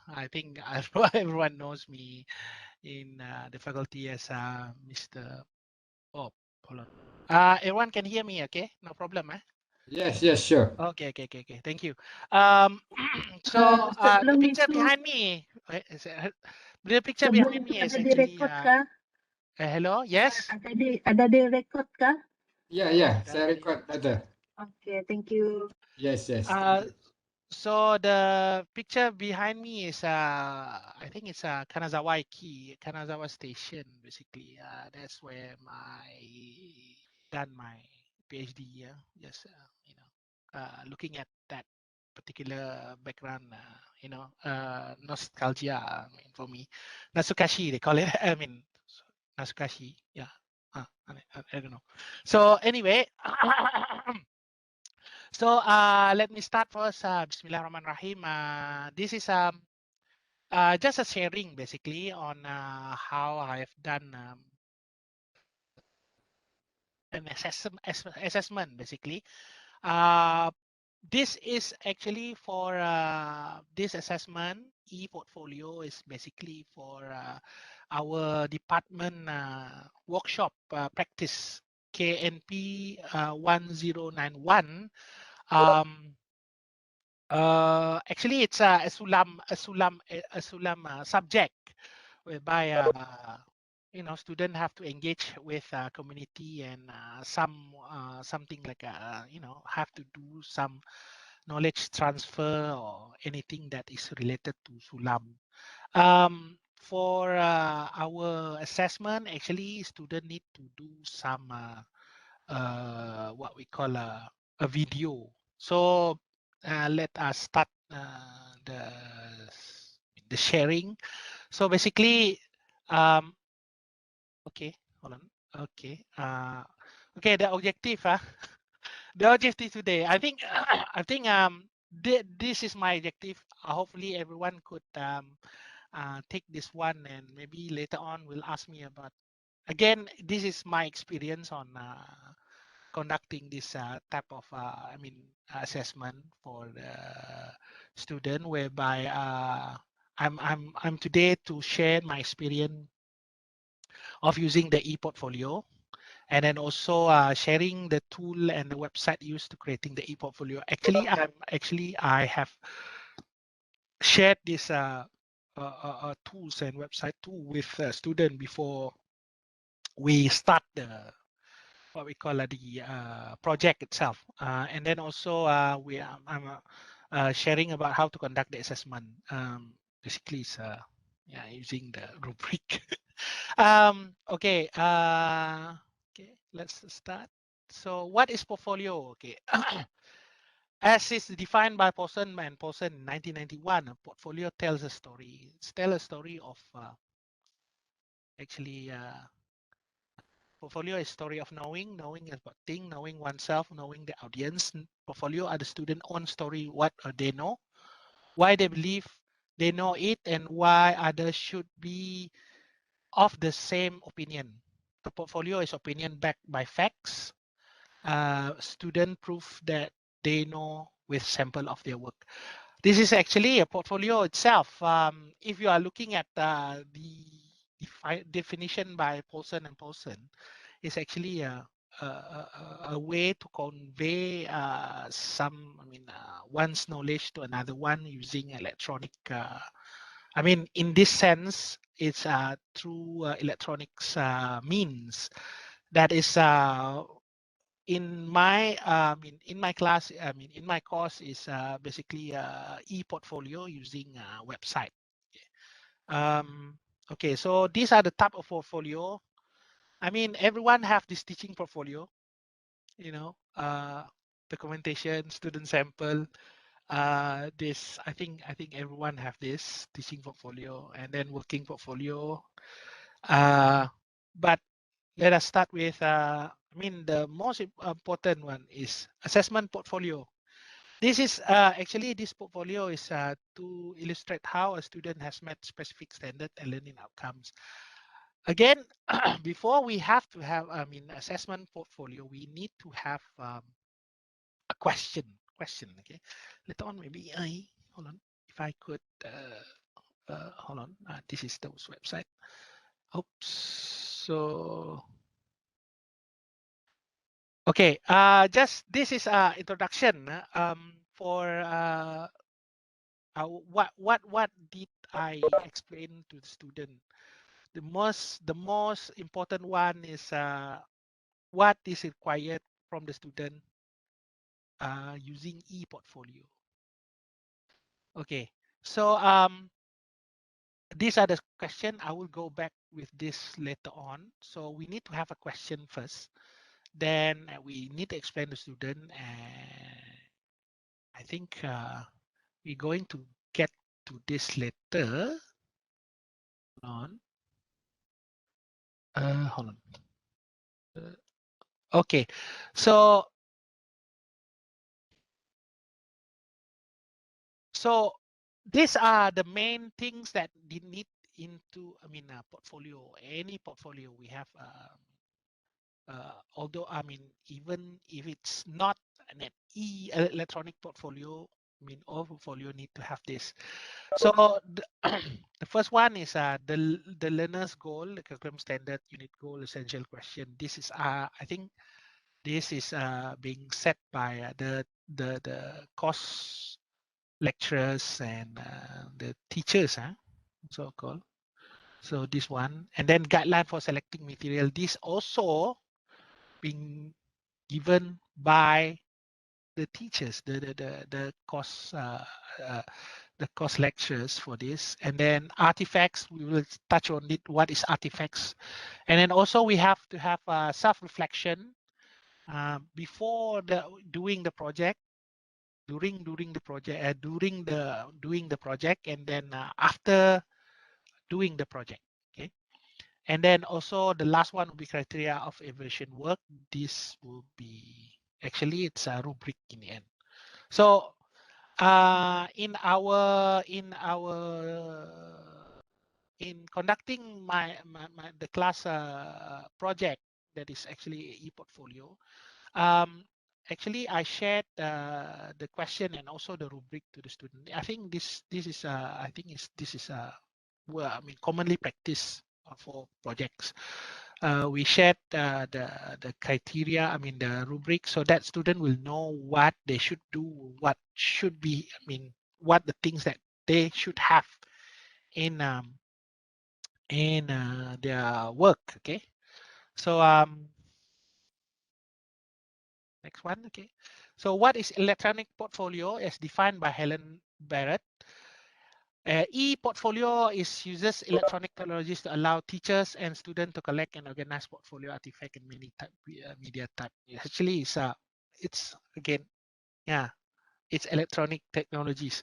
I think everyone knows me in the faculty as Mr. Bob. Hold on. Everyone can hear me, okay? No problem, eh? Yes, yes, sure. Okay. Thank you. Um, so the Sebelum picture itu, behind me, the picture sebelum behind itu me is ada actually, direkod kah? hello, yes. Ada direkod kah? Ya, Oh, ya, saya record ada. Okay, thank you. Yes, yes, thank Uh, you. so the picture behind me is I think it's Kanazawa Station basically. That's where done my PhD. Yeah, just looking at that particular background. Nostalgia. I mean, for me, Nasukashi they call it. I mean, Nasukashi. Yeah. I don't know. So anyway. So let me start first. Bismillahirrahmanirrahim. This is just a sharing basically on how I've done an assessment basically. Uh, this is actually for this assessment. E-portfolio is basically for our department workshop practice KNP 1091. Um, Actually, it's a sulam subject whereby students have to engage with community and something like have to do some knowledge transfer or anything that is related to sulam. For our assessment, actually, student need to do some what we call a video. So let us start the sharing. So basically, um, okay, hold on. Okay, okay. The objective, the objective today. I think, I think this is my objective. Hopefully, everyone could take this one, and maybe later on will ask me about. Again, this is my experience on conducting this type of assessment for the student, whereby I'm today to share my experience of using the e-portfolio, and then also sharing the tool and the website used to creating the e-portfolio. I have shared this tools and website too with student before we start the what we call the project itself. And then also I'm sharing about how to conduct the assessment. Basically, it's using the rubric. Okay. Okay. Let's start. So, what is portfolio? Okay. As is defined by Paulson and Paulson in 1991, a portfolio tells a story. It's tell a story of actually. Portfolio is story of knowing about thing, knowing oneself, knowing the audience. Portfolio are the student own story, what they know, why they believe they know it, and why others should be of the same opinion. The portfolio is opinion backed by facts. Student proof that they know with sample of their work. This is actually a portfolio itself. If you are looking at the definition by Paulson and Paulson, it's actually a way to convey one's knowledge to another one using electronic. In this sense, it's through electronics means. That is in my in my class. In my course is basically e-portfolio using website. Okay, so these are the type of portfolio. Everyone have this teaching portfolio, documentation, student sample. This I think everyone have this teaching portfolio and then working portfolio. But let us start with the most important one is assessment portfolio. This is actually this portfolio is to illustrate how a student has met specific standard and learning outcomes. Again, before we have to have assessment portfolio, we need to have a question. Okay, later on maybe I hold on if I could hold on. This is those website. Oops. So okay. Just this is introduction. For what did I explain to the student? The most important one is what is required from the student using e-portfolio. Okay. So these are the question. I will go back with this later on. So we need to have a question first. Then we need to explain to the student. And I think we're going to get to this later. Hold on. Hold on. Okay. So these are the main things that you need into, I mean, portfolio. Any portfolio we have. Although I mean, even if it's not an electronic portfolio, I mean, all portfolio need to have this. So the, the first one is the learner's goal, the curriculum standard, unit goal, essential question. This is I think this is being set by the course lecturers and the teachers, so called. So this one, and then guideline for selecting material. This also being given by the teachers, uh, the course lectures for this. And then artifacts, we will touch on it. What is artifacts? And then also we have to have self-reflection before doing the project, during the project, doing the project, and then after doing the project. Okay. And then also the last one will be criteria of evaluation work. This will be actually it's a rubric in the end. So in conducting the class project that is actually e-portfolio, actually I shared the question and also the rubric to the student. I think this is this is well, I mean, commonly practiced for projects. We shared the criteria, I mean the rubric, so that student will know what they should do, what should be, I mean, what the things that they should have in their work. Okay, so next one. Okay, so what is electronic portfolio as defined by Helen Barrett? E-portfolio uses electronic technologies to allow teachers and students to collect and organize portfolio artifact in many type, media type. Actually, it's again, yeah, it's electronic technologies.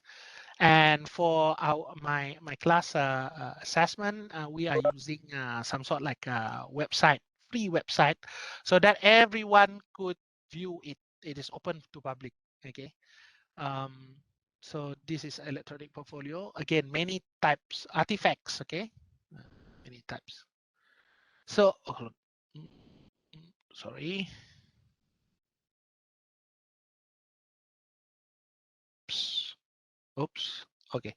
And for my class assessment, we are using some sort like a website, free website, so that everyone could view it. It is open to public. Okay. So this is electronic portfolio. Again, many types artifacts. Okay, many types. So sorry. Oops. Oops. Okay.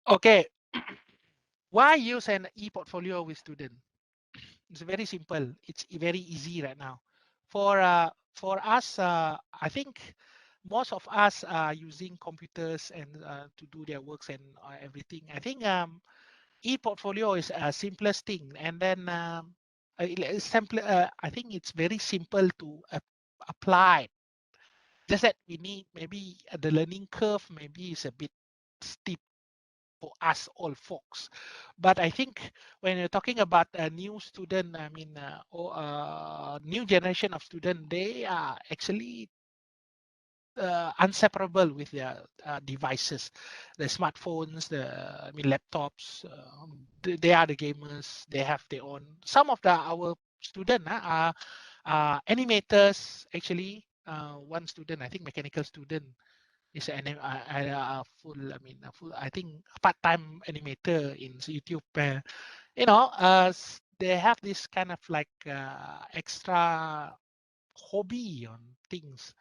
Okay. Why use an e-portfolio with student? It's very simple. It's very easy right now. For us, I think most of us are using computers and to do their works and everything. I think e-portfolio is a simplest thing, and then it's simple. I think it's very simple to apply. Just that we need maybe the learning curve maybe is a bit steep for us all folks. But I think when you're talking about a new student, I mean, or new generation of student, they are actually inseparable with their devices, the smartphones, the I mean laptops. They are the gamers. They have their own. Some of our student are animators. Actually, one student, I think, mechanical student, is a full. I mean, a full. I think part-time animator in YouTube. You know, they have this kind of like extra hobby on things.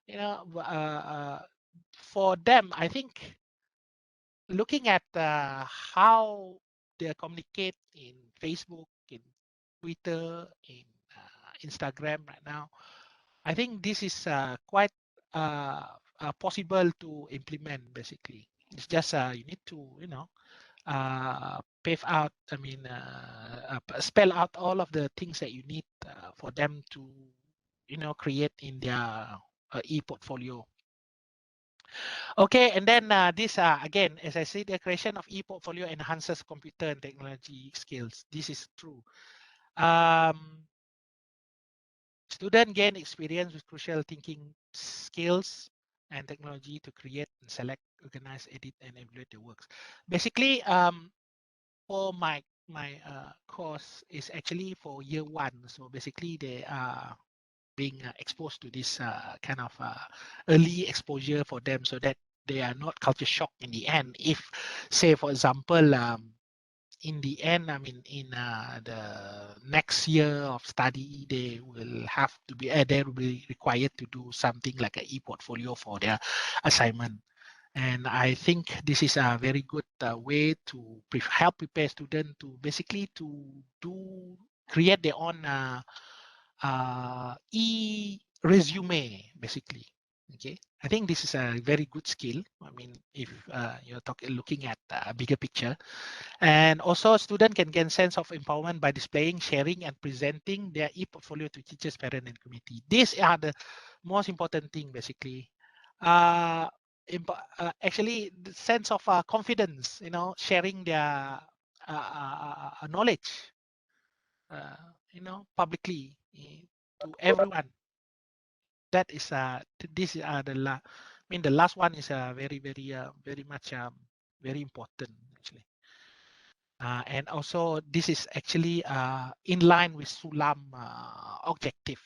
You know, for them, I think looking at how they communicate in Facebook, in Twitter, in Instagram right now, I think this is quite possible to implement. Basically, it's just you need to pave out. I mean, spell out all of the things that you need for them to create in their e-portfolio. Okay, and then this again, as I said, the creation of e-portfolio enhances computer and technology skills. This is true. Student gain experience with crucial thinking skills and technology to create and select, organize, edit, and evaluate their works. Basically, for my course is actually for year one. So basically, they are being exposed to this kind of early exposure for them, so that they are not culture shock in the end. If, say, for example, in the end, I mean, in the next year of study, they will have to be, they will be required to do something like an e-portfolio for their assignment. And I think this is a very good way to help prepare students to basically to create their own e-resume, basically. Okay, I think this is a very good skill. I mean, if you're looking at a bigger picture. And also, student can gain sense of empowerment by displaying, sharing, and presenting their e-portfolio to teachers, parents, and community. These are the most important thing, basically. Actually, the sense of confidence, sharing their knowledge, publicly to everyone. That is this is I mean, the last one is very, very, very much very important, actually. And also, this is actually in line with Sulam objective.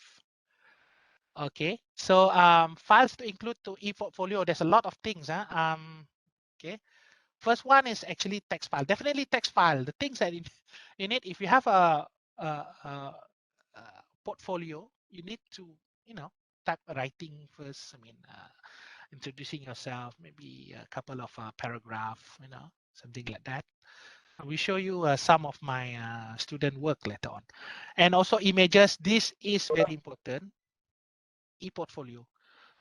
Okay, so files to include to e-portfolio, there's a lot of things. Okay, first one is actually text file. Definitely text file. The things that in it, if you have a portfolio, you need to, type writing first. I mean, introducing yourself, maybe a couple of paragraph, something like that. I will show you some of my student work later on. And also images, this is very important, e-portfolio.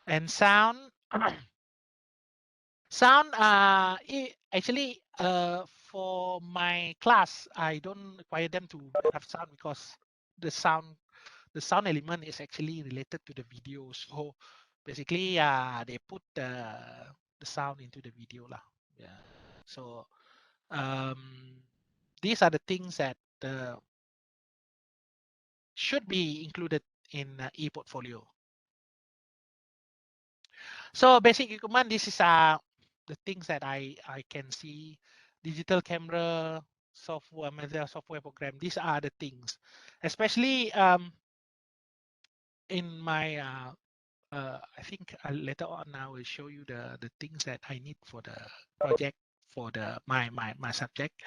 And sound, sound, actually, for my class, I don't require them to have sound because the sound element is actually related to the video. So basically, they put the sound into the video lah. Yeah. So these are the things that should be included in e-portfolio. So basic equipment, this is the things that I can see. Digital camera, software, software program. These are the things, especially in my I think later on I will show you the things that I need for the project for the my subject.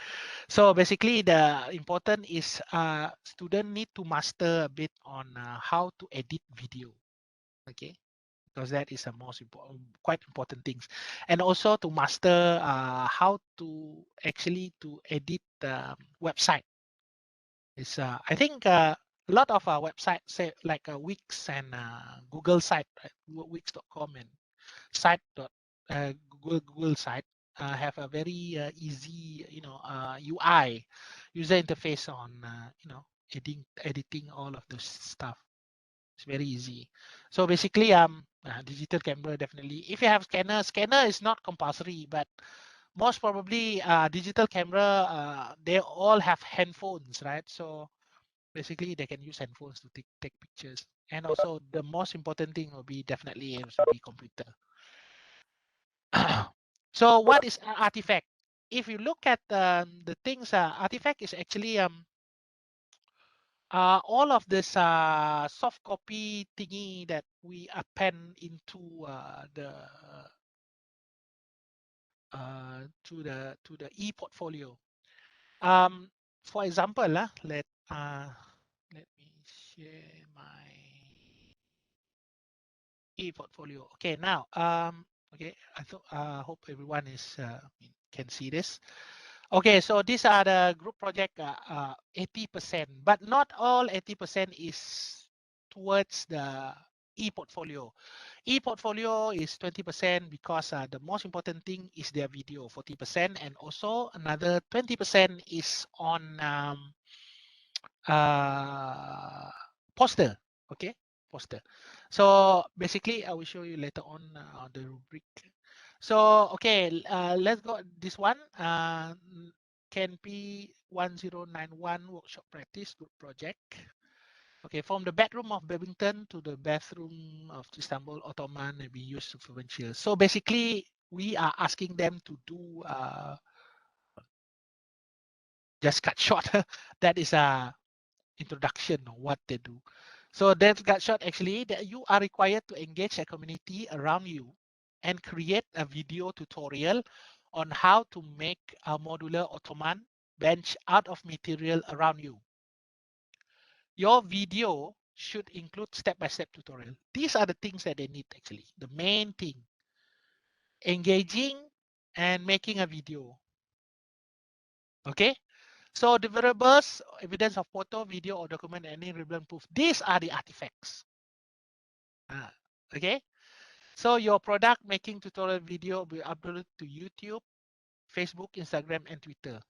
So basically, the important is student need to master a bit on how to edit video. Okay, because that is the most important, quite important things, and also to master how to actually to edit the website. It's I think a lot of websites say like Wix and Google site, right? Wix.com and site dot Google site have a very easy UI user interface on editing all of those stuff. It's very easy. So basically, digital camera definitely. If you have scanner is not compulsory, but most probably digital camera they all have handphones, right? So basically they can use handphones to take pictures. And also the most important thing will be definitely it will be computer. So what is an artifact? If you look at the things, artifact is actually all of this soft copy thingy that we append into the to the e-portfolio. For example, let me share my e-portfolio. Okay, now okay, I thought hope everyone is can see this. Okay, so these are the group project 80%, but not all 80% is towards the e-portfolio. E-portfolio is 20% because the most important thing is their video, 40%, and also another 20% is on poster. Okay, poster. So basically, I will show you later on the rubric. So okay, let's go this one. Can be 1091 workshop practice group project. Okay, from the bedroom of Babington to the bathroom of Istanbul Ottoman may be used to provincial. So basically, we are asking them to do just cut short. That is a introduction of what they do. So that cut short actually that you are required to engage a community around you and create a video tutorial on how to make a modular Ottoman bench out of material around you. Your video should include step-by-step tutorial. These are the things that they need actually. The main thing, engaging and making a video. Okay. So the variables, evidence of photo, video, or document, any relevant proof. These are the artifacts. Okay. So your product making tutorial video will be uploaded to YouTube, Facebook, Instagram, and Twitter. I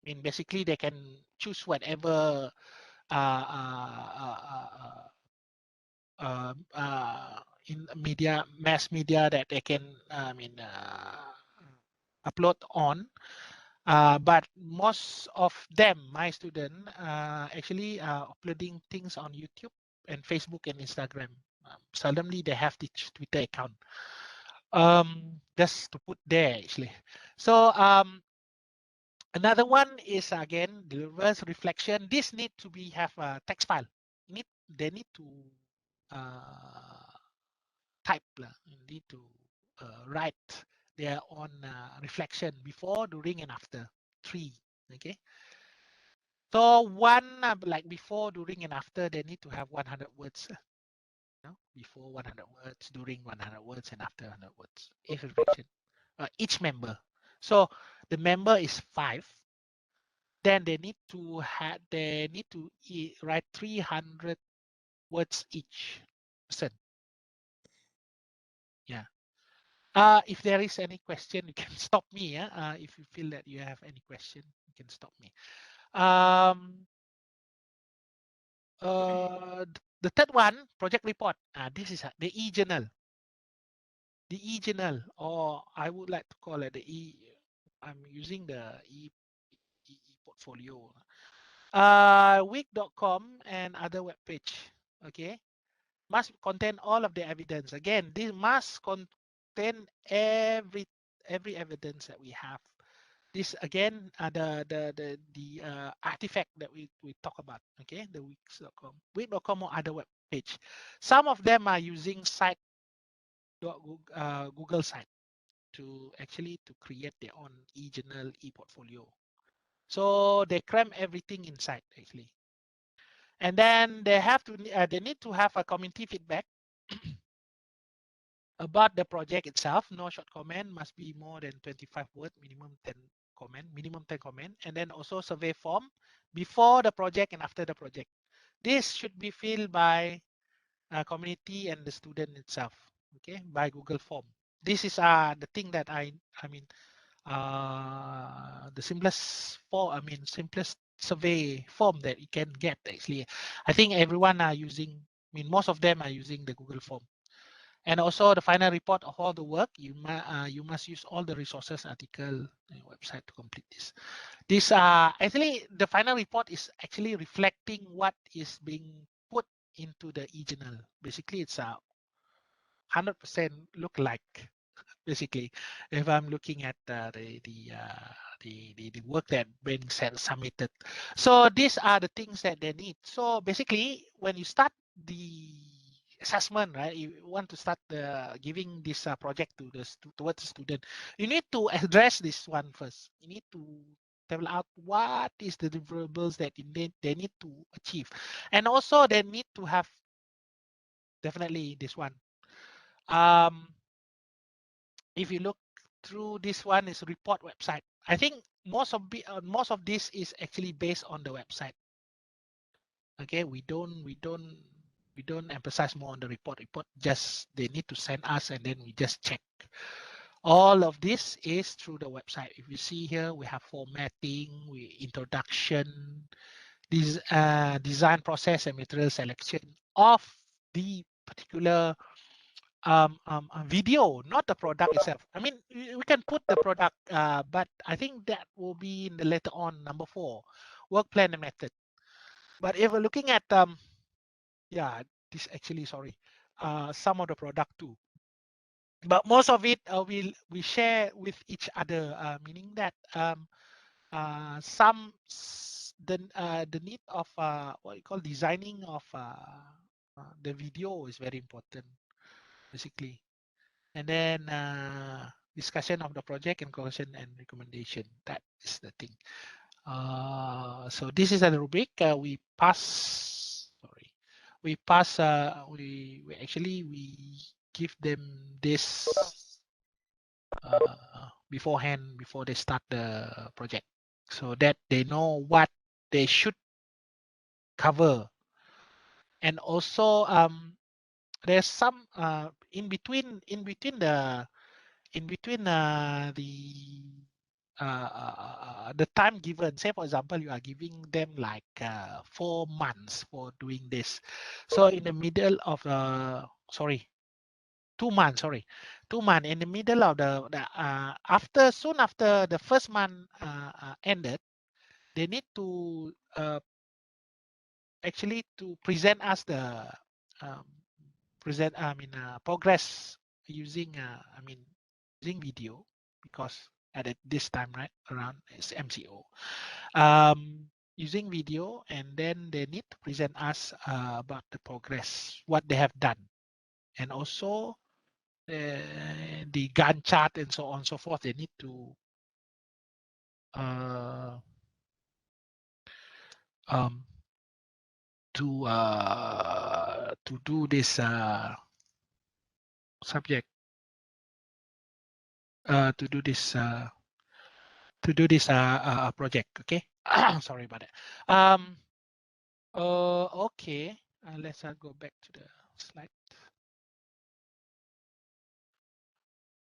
mean, basically they can choose whatever in media, mass media that they can, upload on. But most of them, my student, actually uploading things on YouTube and Facebook and Instagram. Seldomly they have the Twitter account. Just to put there actually. So another one is again the reverse reflection. This need to be have a text file. They need to type. Need to write their own reflection before, during, and after. 3. Okay. So one like before, during, and after, they need to have 100 words. Before 100 words, during 100 words, and after 100 words. If reflection, each member. So the member is 5. Then they need to write 300 words each person. Yeah. If there is any question, you can stop me. If you feel that you have any question, you can stop me. The third one, project report. This is the e-journal. The e-journal, or I would like to call it the I'm using the e-portfolio. Week.com and other web page. Okay. Must contain all of the evidence. Again, this must contain every evidence that we have. This again, the artifact that we talk about. Okay, the week.com or other web page. Some of them are using site Google site to actually to create their own e-journal, e-portfolio. So they cram everything inside actually. And then they have to they need to have a community feedback about the project itself. No short comment, must be more than 25 words, minimum 10 comment, and then also survey form before the project and after the project. This should be filled by community and the student itself, okay, by Google form. This is the thing that the simplest survey form that you can get actually. I think everyone are using, most of them are using the Google form. And also the final report of all the work, you must use all the resources, article, website to complete this. This actually the final report is actually reflecting what is being put into the e-journal. Basically, it's 100% look like. Basically, if I'm looking at the work that been submitted. So these are the things that they need. So basically, when you start the assessment, right, you want to start giving this project to towards the student, you need to address this one first. You need to tell out what is the deliverables that they need to achieve, and also they need to have definitely this one. If you look through this one is report website. I think most of this is actually based on the website. Okay, we don't emphasize more on the report. Just they need to send us, and then we just check. All of this is through the website. If you see here, we have formatting, introduction, this design process and material selection of the particular video, not the product itself. I mean, we can put the product, but I think that will be in the later on, number 4, work plan and method. But if we're looking at yeah, this actually, sorry, some of the product too. But most of it we share with each other, meaning that the need of what you call designing of the video is very important, basically. And then discussion of the project and conclusion and recommendation. That is the thing. So this is a rubric. We pass. Sorry, we pass. We actually we give them this beforehand before they start the project, so that they know what they should cover. And also there's some the time given. Say for example, you are giving them like 4 months for doing this. So in the middle of 2 months, 2 months in the middle of soon after the first month ended, they need to actually to present us the um, progress using using video, because at this time right around is MCO, using video, and then they need to present us about the progress, what they have done, and also the Gantt chart and so on and so forth. They need uh, um, to do this subject to do this project. Okay. Sorry about that. Okay, let's go back to the slide.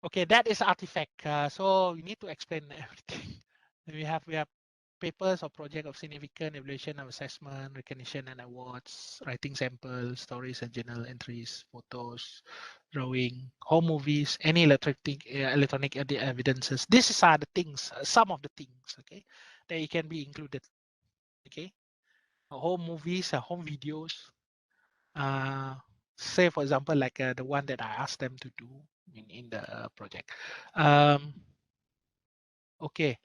Okay, that is artifact. So we need to explain everything. we have papers or project of significant evaluation of assessment, recognition and awards, writing samples, stories and journal entries, photos, drawing, home movies, any electronic evidences. These are the things, some of the things, okay, that it can be included. Okay, home movies, home videos. Say for example, like the one that I asked them to do in the project. Okay.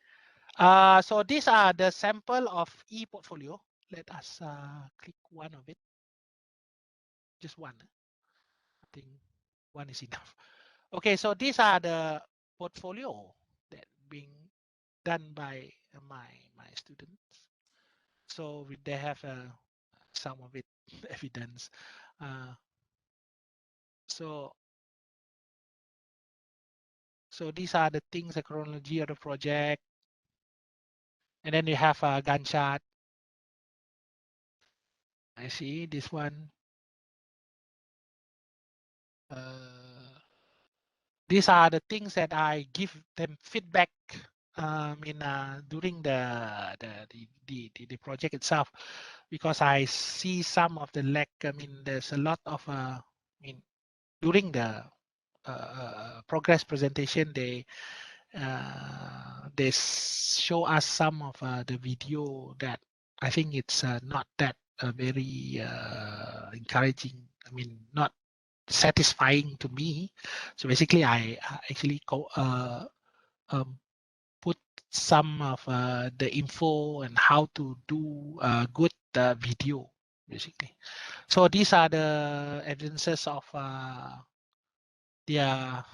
So these are the sample of e-portfolio. Let us click one of it. Just one. I think one is enough. Okay, so these are the portfolio that being done by my students. So they have some of it evidence. So these are the things, the chronology of the project, and then you have a Gantt chart. I see this one. These are the things that I give them feedback during the project itself, because I see some of the lack. I mean, there's a lot of during the progress presentation, they show us some of the video that I think it's not that very encouraging. I mean, not satisfying to me. So basically, I actually put some of the info and how to do good video, basically. So these are the evidences of their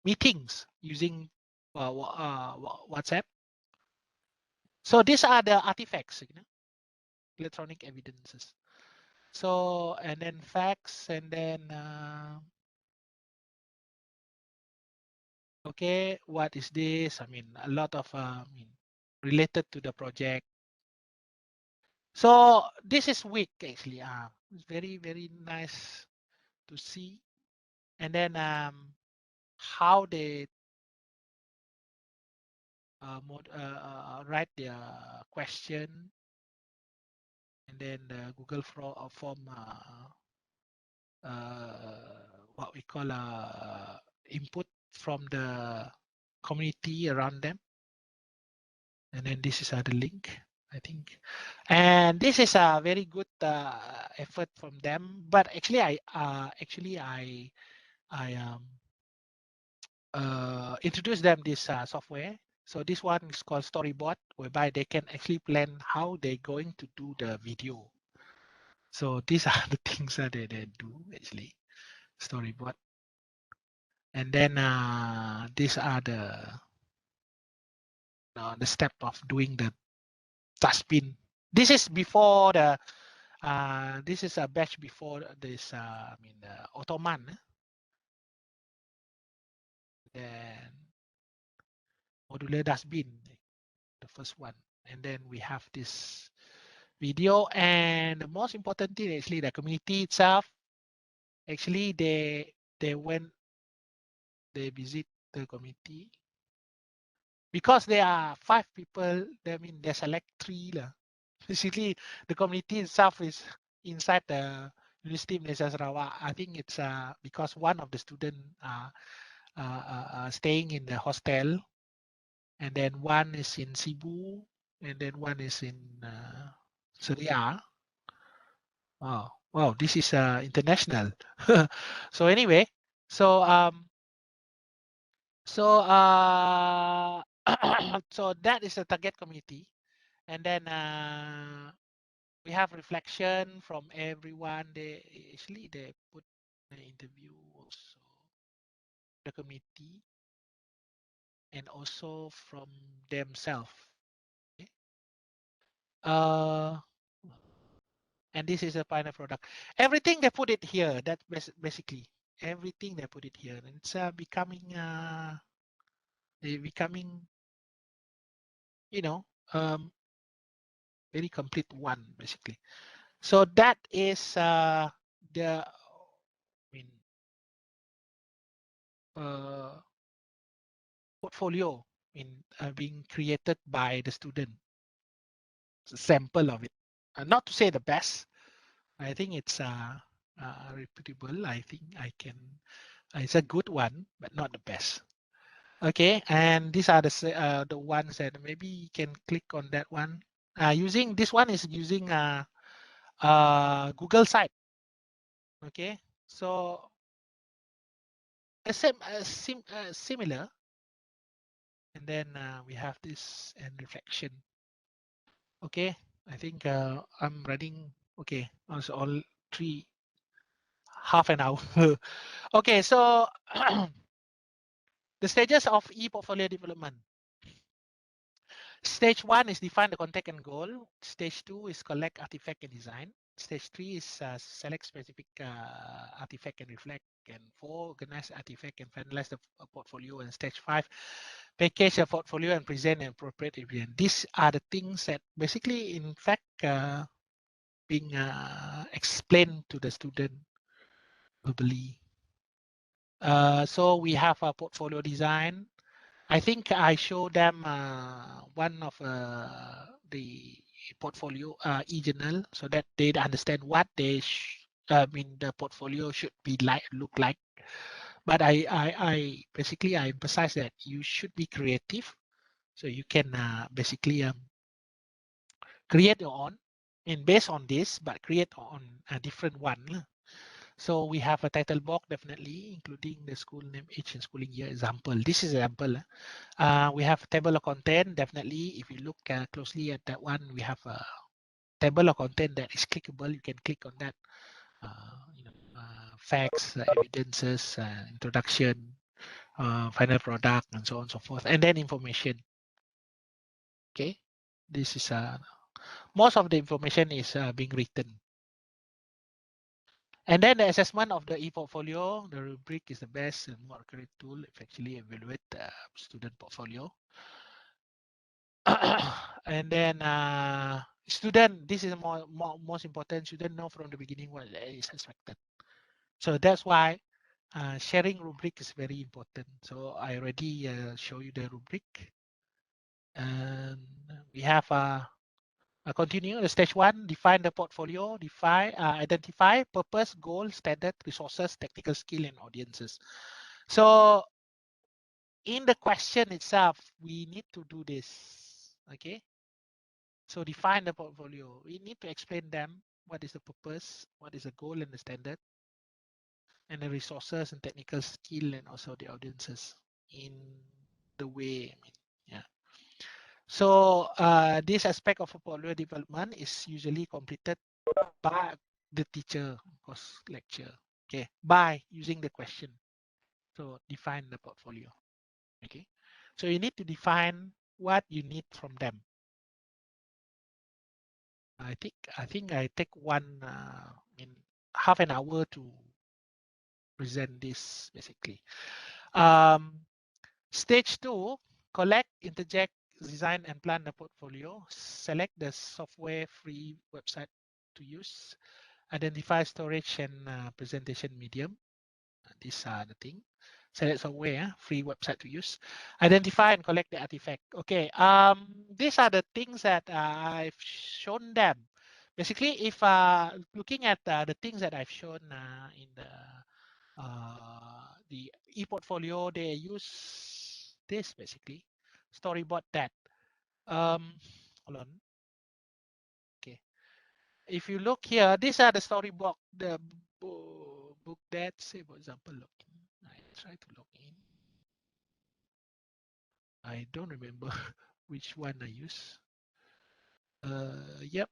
meetings using WhatsApp. So these are the artifacts, electronic evidences. So, and then facts, and then Okay, what is this? I mean, a lot of related to the project. So this is weak actually. It's very, very nice to see. And then how they write their question, and then the Google form what we call input from the community around them. And then this is the link, I think. And this is a very good effort from them. But actually, I introduced them this software. So this one is called Storyboard, whereby they can actually plan how they're going to do the video. So these are the things that they do actually, Storyboard. And then these are the step of doing the dustbin. This is before the this is a batch before this Ottoman. Then modular dustbin, the first one. And then we have this video, and the most important thing actually the community itself. Actually they visit the community because there are 5 people. I mean they select 3 lah. Basically the community itself is inside the University of Malaysia Sarawak. I think it's because one of the student staying in the hostel, and then one is in Cebu, and then one is in Seria. Wow, this is international. So anyway, so so that is the target community, and then we have reflection from everyone. They put the interview also the committee and also from themselves. Okay. And this is a final product. Everything they put it here. That's basically everything they put it here. And it's becoming you know very complete one basically. So that is the portfolio being created by the student. It's a sample of it. Not to say the best. I think it's reputable. I think I can. It's a good one, but not the best. Okay, and these are the ones that maybe you can click on that one. Using this one is using Google site. Okay, so similar, and then we have this and reflection. Okay, I think I'm running. Okay, also all 3 half an hour. Okay, so the stages of e-portfolio development. Stage 1 is define the content and goal. Stage 2 is collect artifact and design. Stage 3 is select specific artifact and reflect. And 4, organize artifact and finalize the portfolio. And stage 5, package a portfolio and present an appropriate evidence. These are the things that basically, in fact, being explained to the student verbally. So we have a portfolio design. I think I showed them one of the portfolio e-journal so that they understand what they the portfolio should be look like. But I basically I emphasize that you should be creative, so you can basically create your own and based on this, but create on a different one. So we have a title box definitely, including the school name, age, and schooling year example. This is example. We have table of content. Definitely, if you look closely at that one, we have a table of content that is clickable. You can click on that. Facts, evidences, introduction, final product, and so on and so forth, and then information. Okay, this is most of the information is being written. And then the assessment of the e-portfolio, the rubric is the best and more accurate tool to actually evaluate the student portfolio. And then student, this is most important, student know from the beginning what is expected. So that's why sharing rubric is very important. So I already show you the rubric. And we have continue the stage 1, define the portfolio, identify purpose, goal, standard, resources, technical skill, and audiences. So in the question itself, we need to do this, okay? So define the portfolio. We need to explain them what is the purpose, what is the goal and the standard, and the resources and technical skill, and also the audiences in the way, yeah. So this aspect of portfolio development is usually completed by the teacher, of course, lecture, okay, by using the question. So define the portfolio, okay. So you need to define what you need from them. I think I take one in half an hour to present this basically. Stage 2, collect, interject, design and plan the portfolio. Select the software free website to use. Identify storage and presentation medium. These are the things. Select software, free website to use. Identify and collect the artifact. Okay, these are the things that I've shown them. Basically, if looking at the things that I've shown in the e-portfolio, they use this basically, storyboard that. Hold on. Okay. If you look here, these are the storyboard, the book that, say for example, login. I try to log in. I don't remember which one I use. Yep.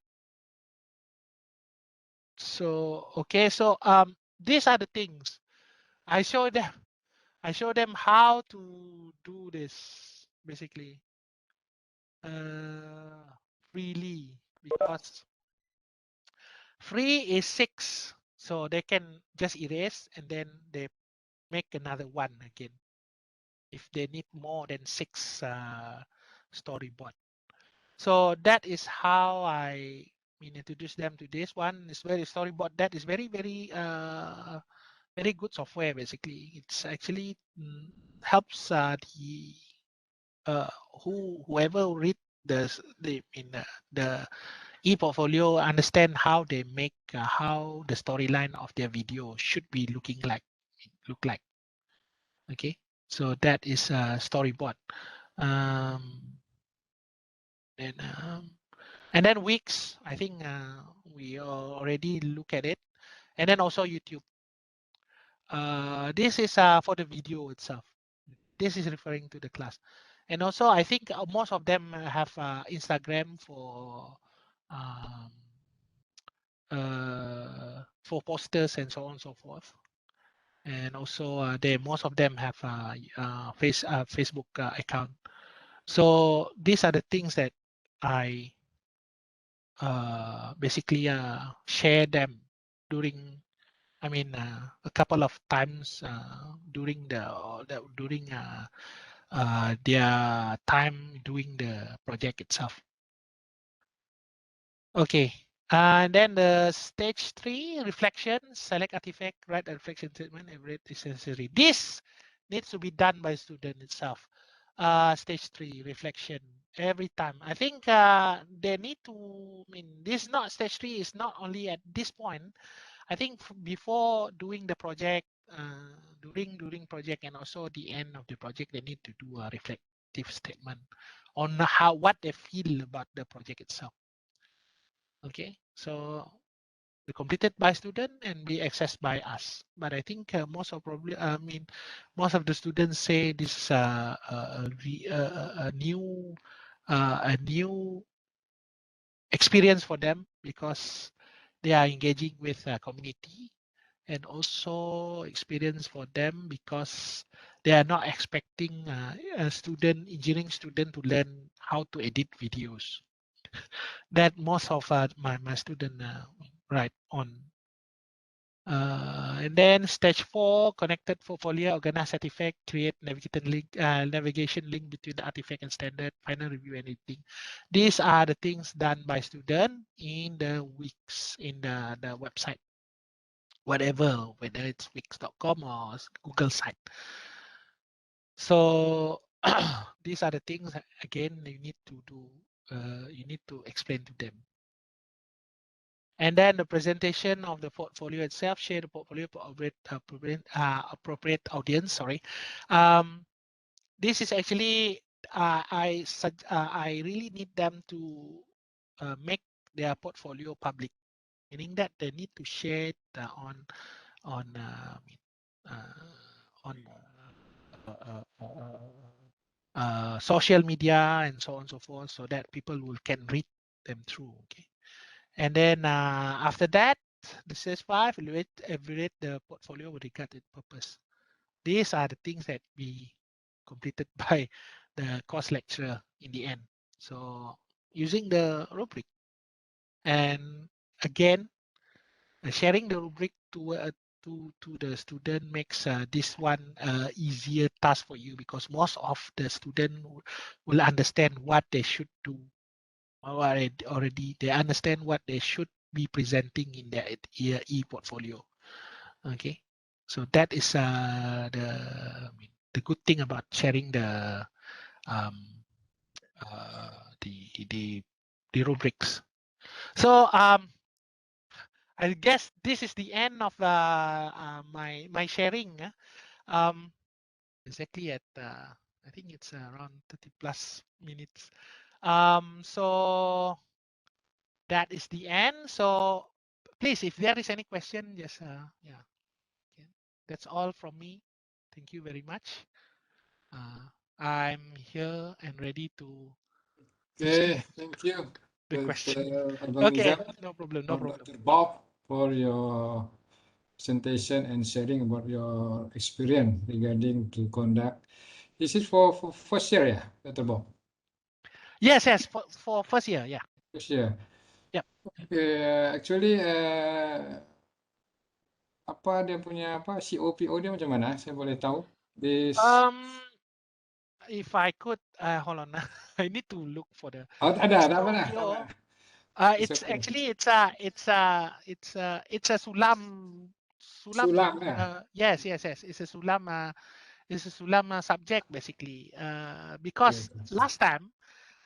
So okay, so these are the things I show them. I show them how to do this basically freely, because free is 6, so they can just erase and then they make another one again if they need more than 6 storyboard. So that is how I introduce them to this one. It's very storyboard. That is very very good software. Basically, it's actually helps the whoever read the e-portfolio understand how they make how the storyline of their video should be look like. Okay, so that is a storyboard. Then and then Wix, I think we already look at it, and then also YouTube. This is for the video itself. This is referring to the class, and also I think most of them have Instagram for posters and so on and so forth. And also they most of them have Facebook account. So these are the things that I basically share them during, I mean, a couple of times during their time doing the project itself. Okay, and then the stage 3, reflection, select artifact, write a reflection statement, evaluate is necessary. This needs to be done by student itself. Stage 3, reflection, every time. I think they need to, I mean, this not stage 3 is not only at this point. I think before doing the project, during project, and also the end of the project, they need to do a reflective statement on what they feel about the project itself. Okay, so be completed by student and be accessed by us. But I think most of the students say this is a new experience for them, because they are engaging with a community, and also experience for them because they are not expecting a engineering student to learn how to edit videos. That most of my student write on And then stage 4, connected portfolio, organize artifact, create navigation link between the artifact and standard, final review and editing. These are the things done by student in the Wix, in the website, whatever, whether it's wix.com or Google site. So these are the things that, again, you need to do. You need to explain to them. And then the presentation of the portfolio itself, share the portfolio for appropriate audience. Sorry, this is actually I really need them to make their portfolio public, meaning that they need to share it on social media and so on and so forth, so that people can read them through. Okay. And then after that, the stage 5, evaluate the portfolio with regard to its purpose. These are the things that we completed by the course lecturer in the end. So using the rubric, and again, sharing the rubric to the student makes this one easier task for you, because most of the student will understand what they should do. Already they understand what they should be presenting in their e-portfolio. Okay, so that is the good thing about sharing the rubrics. So I guess this is the end of my sharing. Exactly at I think it's around 30 plus minutes. So that is the end. So please, if there is any question, just yeah. Okay. That's all from me. Thank you very much. I'm here and ready to Okay, thank you, the question. Abang Okay, Nizam, no problem, no or problem. Dr. Bob, for your presentation and sharing about your experience regarding to conduct. This is for first year, yeah, Dr. Bob? Yes, yes, for first year, yeah. First year. Yep. Actually, apa dia punya apa COPO dia macam mana? Saya boleh tahu. This If I could, hold on, I need to look for the ada apa dah? COPO. It's It's okay. actually it's a sulam Sulam ya. yes. It's a sulam subject basically. Because Okay. last time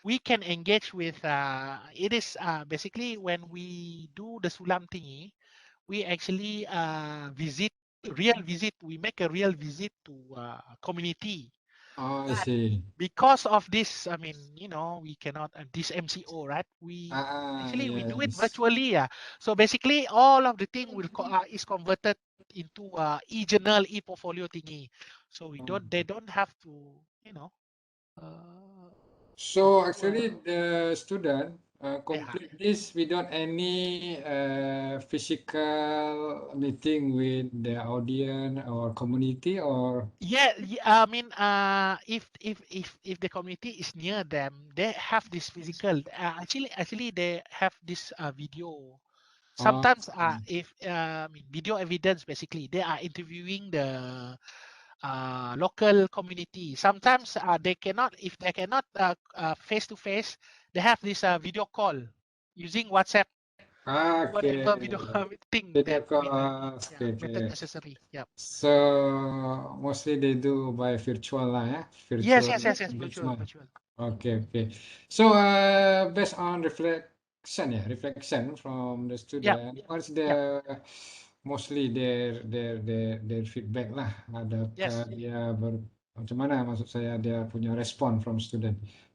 we can engage with it is basically when we do the sulam thingy, we actually we make a real visit to community. Oh, I But see. because of this, I mean, we cannot this MCO, right? We do it Yes. virtually, yeah. So basically, all of the thing is converted into e-journal, e-portfolio thingy. So they don't have to, So do, actually, the student yeah. complete this without any physical meeting with the audience or community, or Yeah, I mean, if the community is near them, they have this physical. Actually, they have this video. oh, Sometimes, if I mean, video evidence, basically, they are interviewing the local community. Sometimes they cannot, if they cannot face to face, they have this video call using WhatsApp, okay. whatever video thing Video that I mean, call. yeah, Okay, method okay. necessary. Yeah. So mostly they do by virtual lah, yeah, Yes, virtual yes, yes, yes. Virtual, engagement. virtual. Okay, okay. So based on reflection from the Yeah. student, what's Yeah. the mostly their feedback lah? Adakah Yes. dia macam mana? Maksud saya dia punya respon from student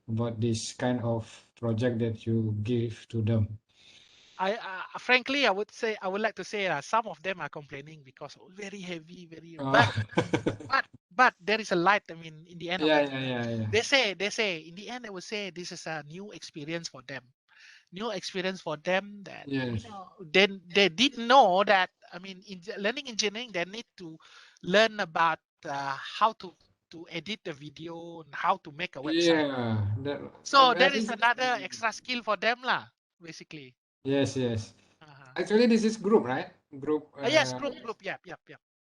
about this kind of project that you give to them. I frankly, I would like to say some of them are complaining because very heavy, very. Oh. But there is a light. I mean, in the end of Yeah, it, yeah. they say in the end, they would say this is a new experience for them. New experience for them that Yes. then they didn't know that. I mean, in learning engineering, they need to learn about how to edit the video and how to make a website. Yeah, So I that is think another extra skill for them, lah. Basically. yes. Uh-huh. Actually, this is group, right? group. Yes, group. Yep.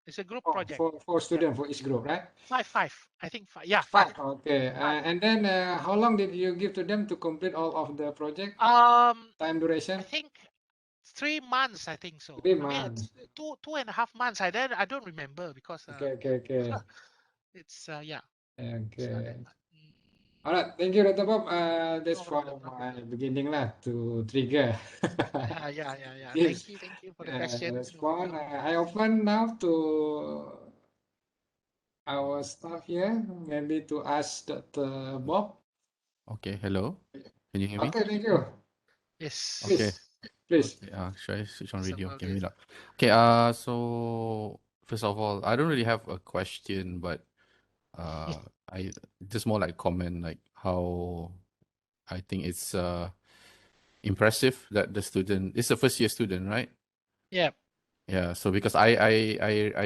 It's a group project. For student for each group, right? Five. I think five. Yeah, Five. five. Okay. And then how long did you give to them to complete all of the project? Time duration? I think 3 months. I think so. 3 I mean, months. it's 2.5 months. I don't remember because Okay. it's yeah. Okay. Mm, All right. Thank you, Dr. Bob. That's no for problem. No my problem. beginning lah to trigger. Yeah. Yes. Thank you for the question. That's No fun. problem. I open now to our staff here, maybe to ask Dr. Bob. Okay, hello. Can you hear me? Okay, thank you. Yes. Okay. Please. Okay, should I switch on It's radio? about Okay, it. wait up. Okay, so first of all, I don't really have a question, but I just more like comment like how I think it's impressive that the student it's a first year student, right? Yeah. Yeah, so because I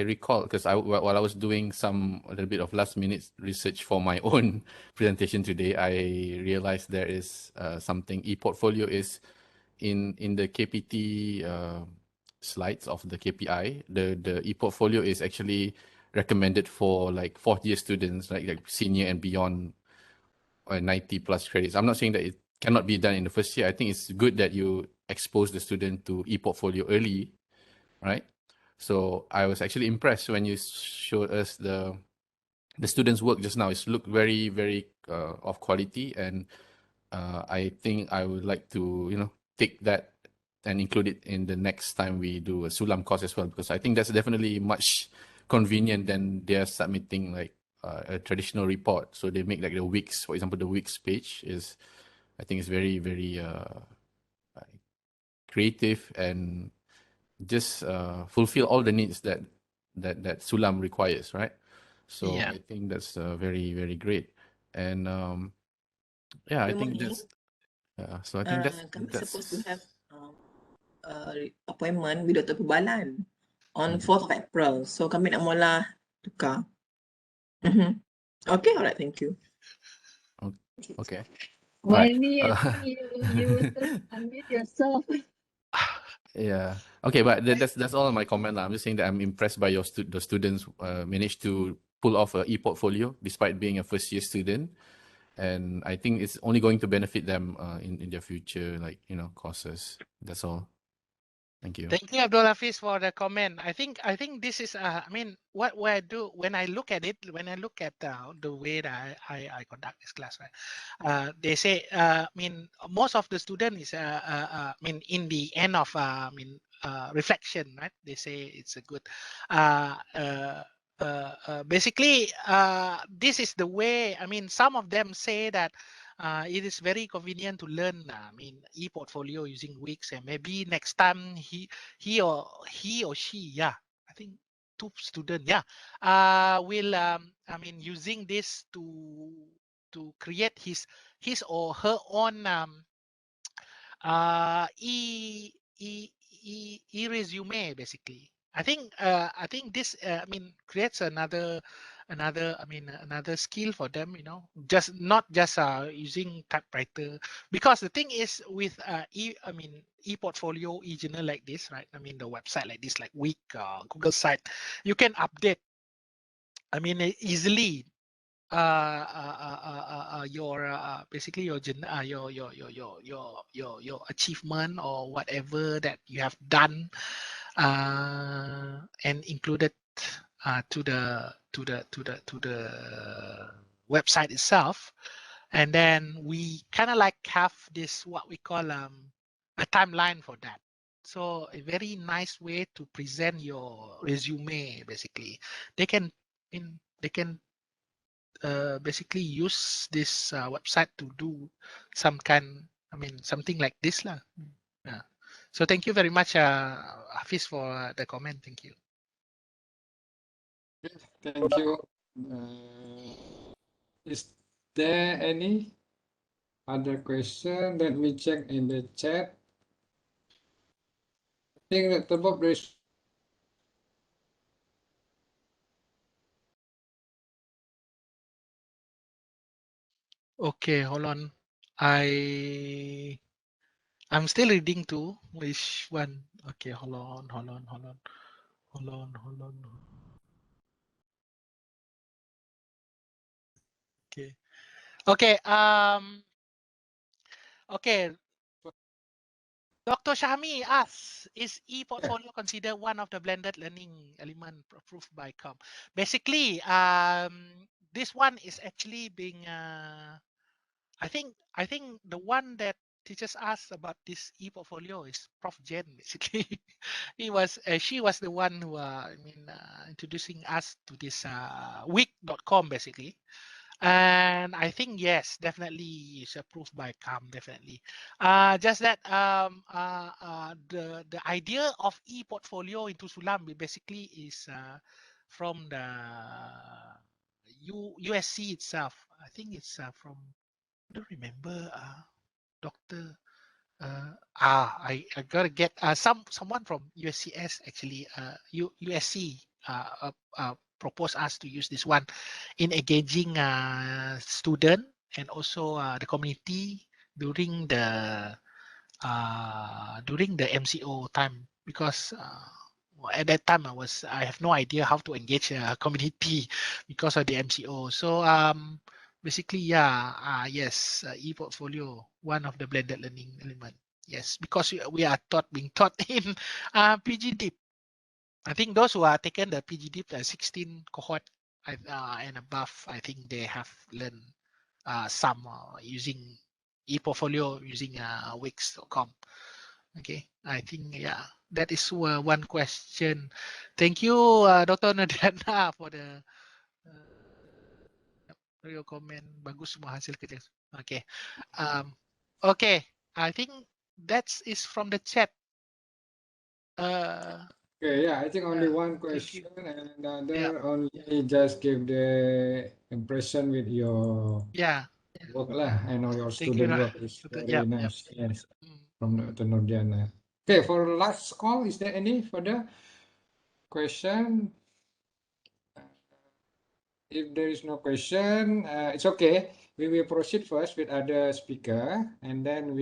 recall because while I was doing a little bit of last minute research for my own presentation today, I realized there is something e-portfolio is in the KPT slides of the KPI. The e-portfolio is actually recommended for like fourth year students, like senior and beyond, 90 plus credits. I'm not saying that it cannot be done in the first year. I think it's good that you expose the student to e-portfolio early, right? So I was actually impressed when you showed us the students' work just now. It's looked very, very of quality, and I think I would like to, take that and include it in the next time we do a Sulam course as well, because I think that's definitely much convenient than they're submitting like a traditional report. So they make like the weeks, for example, the weeks page is, I think, is very, very creative and just fulfill all the needs that Sulam requires, right? So Yeah. I think that's very, very great. And yeah, I Good think morning. so I think Kami supposed to that's have appointment with Dr. Pubalan on Mm. 4th of April. So kami nak mula tukar. Okay, alright, thank you. okay. Right. Maybe you just unmute yourself. Yeah. Okay, but that's all my comment lah. I'm just saying that I'm impressed by the students managed to pull off a e-portfolio despite being a first year student, and I think it's only going to benefit them in their future, like courses. That's all. Thank you. Thank you, Abdul Hafiz, for the comment. I think this is I mean what I do when I look at it, when I look at the way that I conduct this class, right? They say I mean most of the student is I mean in the end of reflection, right? They say it's a good basically this is the way. I mean some of them say that it is very convenient to learn I mean e-portfolio using Wix, and maybe next time he or she, yeah, I think two student, yeah, will I mean using this to create his or her own e resume basically. I think this I mean creates another another skill for them, just not just using typewriter, because the thing is with e-portfolio, e-journal like this, right? I mean the website like this, like Wix, Google site, you can update I mean easily your basically your achievement or whatever that you have done and included to the website itself, and then we kind of like have this what we call a timeline for that. So a very nice way to present your resume. Basically, they can basically use this website to do some kind, I mean, something like this lah. Yeah. So thank you very much, Hafiz, for the comment. Thank you. Thank you. Is there any other question? Let me check in the chat. I think that the Bob raised. Okay, hold on. I'm still reading to which one. Okay, hold on. Okay. Okay. Okay. Dr. Shami asks, is e-portfolio considered one of the blended learning element approved by COM? Basically, this one is actually being, I think the one that teaches us about this e-portfolio is Prof. Jen, basically. She was the one who, introducing us to this week.com, basically. And I think yes, definitely is approved by CAM, definitely. Just that the idea of e-portfolio into Sulam basically is from the USC itself. I think it's from, I don't remember, Doctor. I gotta get someone from USCS actually. USC proposed us to use this one in engaging student and also the community during the MCO time, because at that time I have no idea how to engage community because of the MCO. So basically, yeah, yes, e-portfolio, one of the blended learning element. Yes, because we are being taught in PG Deep. I think those who are taken the PG Deep, the 16 cohort and above, I think they have learned some using e-portfolio, using Wix.com. Okay, I think yeah, that is one question. Thank you, Dr. Nadiana, for your comment. Bagus semua hasil kerja. Okay, okay, I think that is from the chat. Okay, yeah, I think only Yeah, one thank you. question and another only just give the impression with your Yeah, work lah. I know your thank you. student work is very Yep. nice. Yes, Mm. from Dr. Nurdiana. Okay, for last call, is there any further question? If there is no question, it's okay. We will proceed first with other speaker, and then we